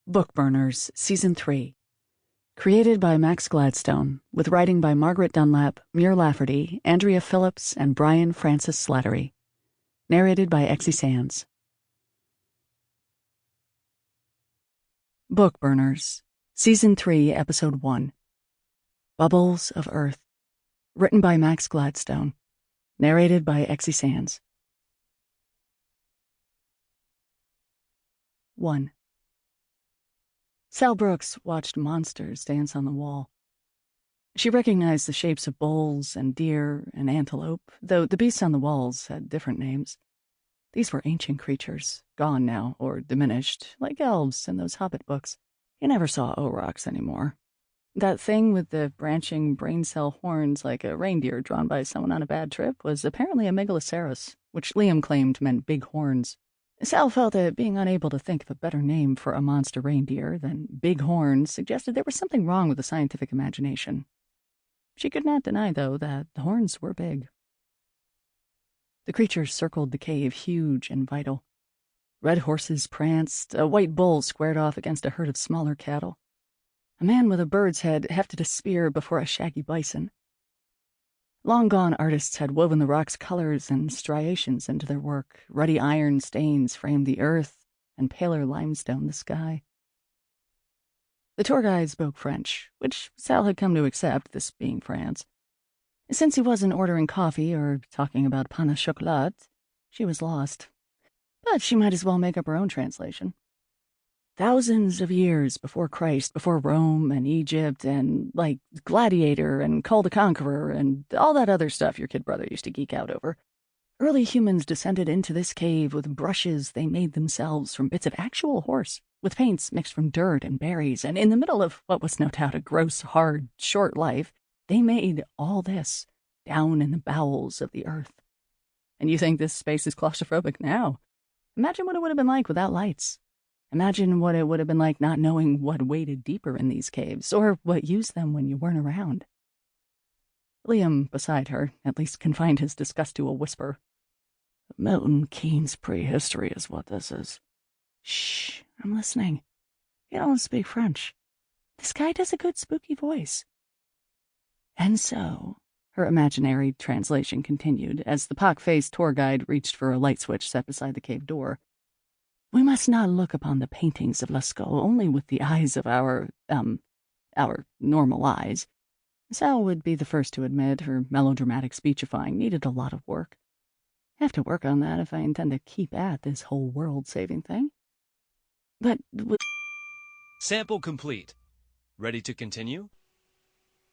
Bookburners, Season 3. Created by Max Gladstone, with writing by Margaret Dunlap, Mur Lafferty, Andrea Phillips, and Brian Francis Slattery. Narrated by Exie Sands. Bookburners, Season 3, Episode 1. Bubbles of Earth. Written by Max Gladstone. Narrated by Exie Sands. 1. Sal Brooks watched monsters dance on the wall. She recognized the shapes of bulls and deer and antelope, though the beasts on the walls had different names. These were ancient creatures, gone now, or diminished, like elves in those Hobbit books. You never saw aurochs anymore. That thing with the branching brain cell horns like a reindeer drawn by someone on a bad trip was apparently a megaloceros, which Liam claimed meant big horns. Sal felt that being unable to think of a better name for a monster reindeer than Big Horns suggested there was something wrong with the scientific imagination. She could not deny, though, that the horns were big. The creatures circled the cave, huge and vital. Red horses pranced, a white bull squared off against a herd of smaller cattle. A man with a bird's head hefted a spear before a shaggy bison. Long-gone artists had woven the rock's colors and striations into their work. Ruddy iron stains framed the earth, and paler limestone the sky. The tour guide spoke French, which Sal had come to accept, this being France. Since he wasn't ordering coffee or talking about pain au chocolat, she was lost. But she might as well make up her own translation. Thousands of years before Christ, before Rome and Egypt and, like, Gladiator and Call the Conqueror and all that other stuff your kid brother used to geek out over, early humans descended into this cave with brushes they made themselves from bits of actual horse, with paints mixed from dirt and berries, and in the middle of what was no doubt a gross, hard, short life, they made all this down in the bowels of the earth. And you think this space is claustrophobic now? Imagine what it would have been like without lights. Imagine what it would have been like not knowing what waited deeper in these caves, or what used them when you weren't around. Liam, beside her, at least confined his disgust to a whisper. Milton Keynes prehistory is what this is. Shh, I'm listening. You don't speak French. This guy does a good spooky voice. And so, her imaginary translation continued, as the pock-faced tour guide reached for a light switch set beside the cave door. We must not look upon the paintings of Lascaux only with the eyes of our normal eyes. Sal would be the first to admit her melodramatic speechifying needed a lot of work. I have to work on that if I intend to keep at this whole world-saving thing. But... Sample complete. Ready to continue?